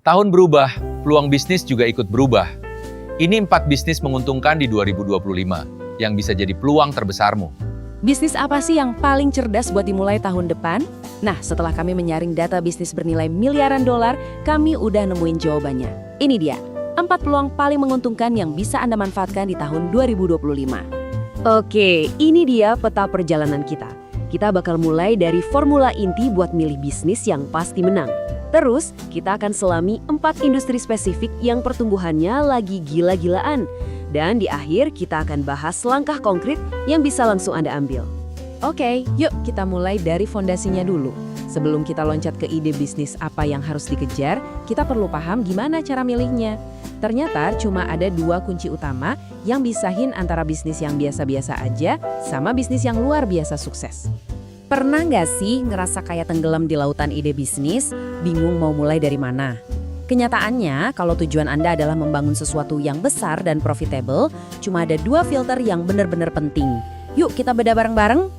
Tahun berubah, peluang bisnis juga ikut berubah. Ini 4 bisnis menguntungkan di 2025, yang bisa jadi peluang terbesarmu. Bisnis apa sih yang paling cerdas buat dimulai tahun depan? Nah, setelah kami menyaring data bisnis bernilai miliaran dolar, kami udah nemuin jawabannya. Ini dia, 4 peluang paling menguntungkan yang bisa Anda manfaatkan di tahun 2025. Oke, ini dia peta perjalanan kita. Kita bakal mulai dari formula inti buat milih bisnis yang pasti menang. Terus, kita akan selami 4 industri spesifik yang pertumbuhannya lagi gila-gilaan. Dan di akhir, kita akan bahas langkah konkret yang bisa langsung Anda ambil. Oke, yuk kita mulai dari fondasinya dulu. Sebelum kita loncat ke ide bisnis apa yang harus dikejar, kita perlu paham gimana cara milihnya. Ternyata cuma ada 2 kunci utama yang bisahin antara bisnis yang biasa-biasa aja sama bisnis yang luar biasa sukses. Pernah nggak sih ngerasa kayak tenggelam di lautan ide bisnis, bingung mau mulai dari mana? Kenyataannya, kalau tujuan Anda adalah membangun sesuatu yang besar dan profitable, cuma ada 2 filter yang benar-benar penting. Yuk kita bedah bareng-bareng.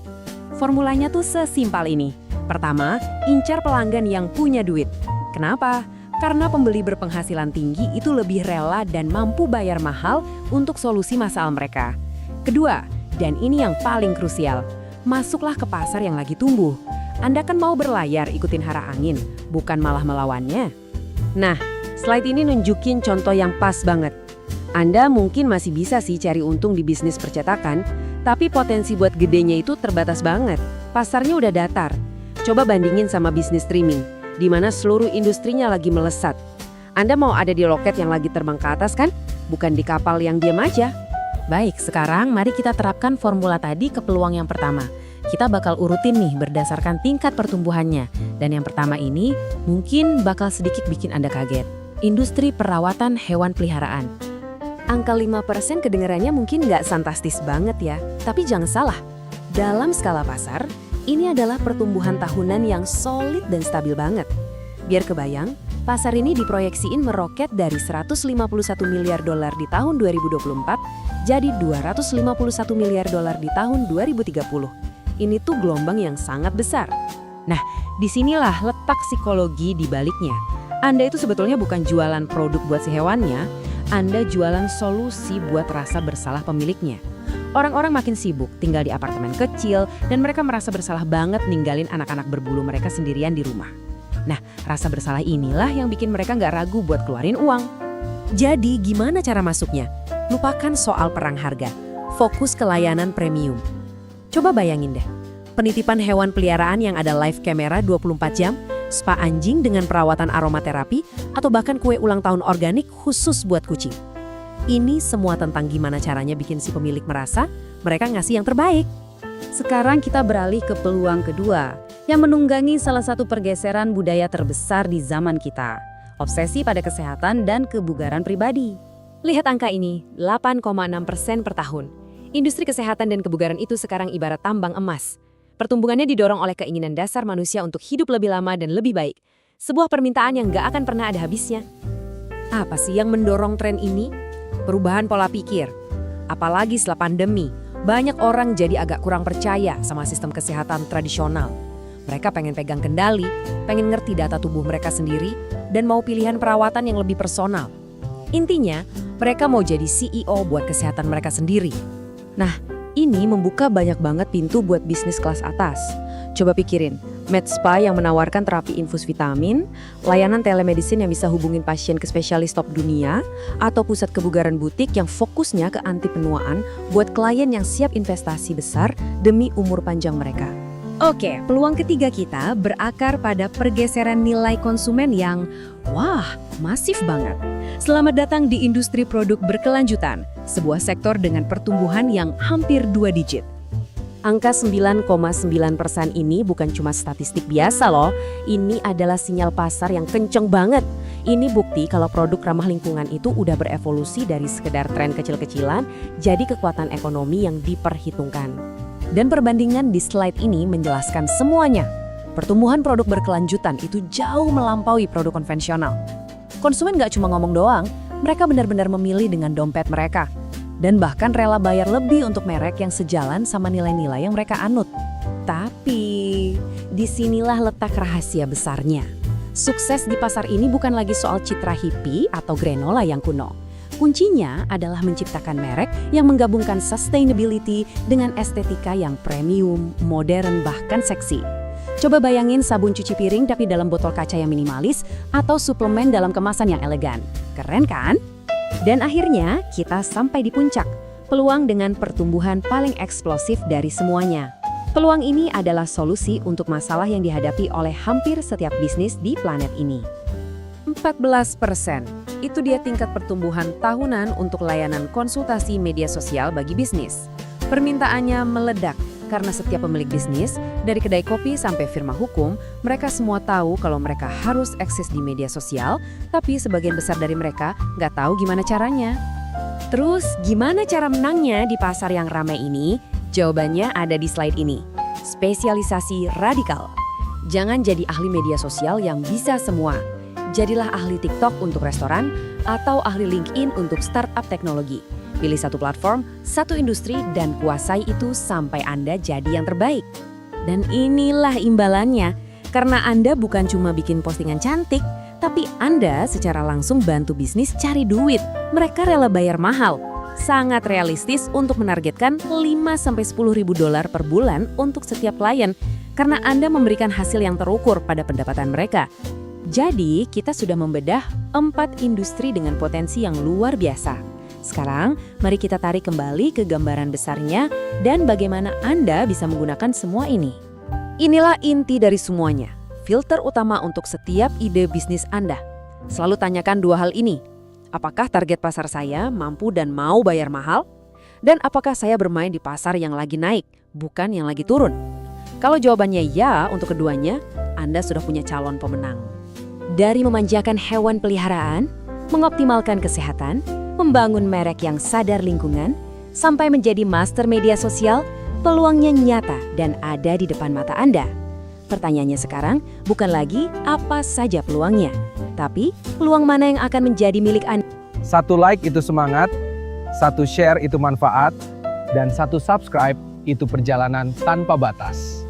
Formulanya tuh sesimpel ini. Pertama, incar pelanggan yang punya duit. Kenapa? Karena pembeli berpenghasilan tinggi itu lebih rela dan mampu bayar mahal untuk solusi masalah mereka. Kedua, dan ini yang paling krusial, masuklah ke pasar yang lagi tumbuh. Anda kan mau berlayar ikutin hara angin, bukan malah melawannya. Nah, slide ini nunjukin contoh yang pas banget. Anda mungkin masih bisa sih cari untung di bisnis percetakan, tapi potensi buat gedenya itu terbatas banget. Pasarnya udah datar. Coba bandingin sama bisnis streaming, di mana seluruh industrinya lagi melesat. Anda mau ada di loket yang lagi terbang ke atas kan? Bukan di kapal yang diam aja. Baik, sekarang mari kita terapkan formula tadi ke peluang yang pertama. Kita bakal urutin nih berdasarkan tingkat pertumbuhannya. Dan yang pertama ini mungkin bakal sedikit bikin Anda kaget. Industri perawatan hewan peliharaan. Angka 5% kedengarannya mungkin nggak fantastis banget ya. Tapi jangan salah, dalam skala pasar, ini adalah pertumbuhan tahunan yang solid dan stabil banget. Biar kebayang, pasar ini diproyeksiin meroket dari 151 miliar dolar di tahun 2024 jadi 251 miliar dolar di tahun 2030. Ini tuh gelombang yang sangat besar. Nah, disinilah letak psikologi di baliknya. Anda itu sebetulnya bukan jualan produk buat si hewannya, Anda jualan solusi buat rasa bersalah pemiliknya. Orang-orang makin sibuk tinggal di apartemen kecil dan mereka merasa bersalah banget ninggalin anak-anak berbulu mereka sendirian di rumah. Nah, rasa bersalah inilah yang bikin mereka nggak ragu buat keluarin uang. Jadi, gimana cara masuknya? Lupakan soal perang harga. Fokus ke layanan premium. Coba bayangin deh, penitipan hewan peliharaan yang ada live kamera 24 jam, spa anjing dengan perawatan aromaterapi, atau bahkan kue ulang tahun organik khusus buat kucing. Ini semua tentang gimana caranya bikin si pemilik merasa mereka ngasih yang terbaik. Sekarang kita beralih ke peluang kedua, yang menunggangi salah satu pergeseran budaya terbesar di zaman kita. Obsesi pada kesehatan dan kebugaran pribadi. Lihat angka ini, 8,6% per tahun. Industri kesehatan dan kebugaran itu sekarang ibarat tambang emas. Pertumbuhannya didorong oleh keinginan dasar manusia untuk hidup lebih lama dan lebih baik. Sebuah permintaan yang gak akan pernah ada habisnya. Apa sih yang mendorong tren ini? Perubahan pola pikir. Apalagi setelah pandemi, banyak orang jadi agak kurang percaya sama sistem kesehatan tradisional. Mereka pengen pegang kendali, pengen ngerti data tubuh mereka sendiri, dan mau pilihan perawatan yang lebih personal. Intinya, mereka mau jadi CEO buat kesehatan mereka sendiri. Nah, ini membuka banyak banget pintu buat bisnis kelas atas. Coba pikirin, med spa yang menawarkan terapi infus vitamin, layanan telemedicine yang bisa hubungin pasien ke spesialis top dunia, atau pusat kebugaran butik yang fokusnya ke anti penuaan buat klien yang siap investasi besar demi umur panjang mereka. Oke, peluang ketiga kita berakar pada pergeseran nilai konsumen yang, wah, masif banget. Selamat datang di industri produk berkelanjutan, sebuah sektor dengan pertumbuhan yang hampir 2 digit. Angka 9,9% ini bukan cuma statistik biasa loh, ini adalah sinyal pasar yang kenceng banget. Ini bukti kalau produk ramah lingkungan itu udah berevolusi dari sekedar tren kecil-kecilan jadi kekuatan ekonomi yang diperhitungkan. Dan perbandingan di slide ini menjelaskan semuanya. Pertumbuhan produk berkelanjutan itu jauh melampaui produk konvensional. Konsumen gak cuma ngomong doang, mereka benar-benar memilih dengan dompet mereka. Dan bahkan rela bayar lebih untuk merek yang sejalan sama nilai-nilai yang mereka anut. Tapi, disinilah letak rahasia besarnya. Sukses di pasar ini bukan lagi soal citra hippie atau granola yang kuno. Kuncinya adalah menciptakan merek yang menggabungkan sustainability dengan estetika yang premium, modern, bahkan seksi. Coba bayangin sabun cuci piring tapi dalam botol kaca yang minimalis atau suplemen dalam kemasan yang elegan. Keren kan? Dan akhirnya kita sampai di puncak, peluang dengan pertumbuhan paling eksplosif dari semuanya. Peluang ini adalah solusi untuk masalah yang dihadapi oleh hampir setiap bisnis di planet ini. 14%. Itu dia tingkat pertumbuhan tahunan untuk layanan konsultasi media sosial bagi bisnis. Permintaannya meledak karena setiap pemilik bisnis, dari kedai kopi sampai firma hukum, mereka semua tahu kalau mereka harus eksis di media sosial, tapi sebagian besar dari mereka nggak tahu gimana caranya. Terus, gimana cara menangnya di pasar yang ramai ini? Jawabannya ada di slide ini. Spesialisasi radikal. Jangan jadi ahli media sosial yang bisa semua. Jadilah ahli TikTok untuk restoran atau ahli LinkedIn untuk startup teknologi. Pilih satu platform, satu industri, dan kuasai itu sampai Anda jadi yang terbaik. Dan inilah imbalannya, karena Anda bukan cuma bikin postingan cantik, tapi Anda secara langsung bantu bisnis cari duit. Mereka rela bayar mahal. Sangat realistis untuk menargetkan 5-10 ribu dolar per bulan untuk setiap klien, karena Anda memberikan hasil yang terukur pada pendapatan mereka. Jadi, kita sudah membedah 4 industri dengan potensi yang luar biasa. Sekarang, mari kita tarik kembali ke gambaran besarnya dan bagaimana Anda bisa menggunakan semua ini. Inilah inti dari semuanya, filter utama untuk setiap ide bisnis Anda. Selalu tanyakan 2 hal ini. Apakah target pasar saya mampu dan mau bayar mahal? Dan apakah saya bermain di pasar yang lagi naik, bukan yang lagi turun? Kalau jawabannya ya untuk keduanya, Anda sudah punya calon pemenang. Dari memanjakan hewan peliharaan, mengoptimalkan kesehatan, membangun merek yang sadar lingkungan, sampai menjadi master media sosial, peluangnya nyata dan ada di depan mata Anda. Pertanyaannya sekarang bukan lagi apa saja peluangnya, tapi peluang mana yang akan menjadi milik Anda. 1 like itu semangat, 1 share itu manfaat, dan 1 subscribe itu perjalanan tanpa batas.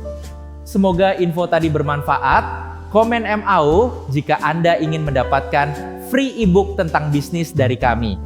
Semoga info tadi bermanfaat. Komen MAU jika Anda ingin mendapatkan free ebook tentang bisnis dari kami.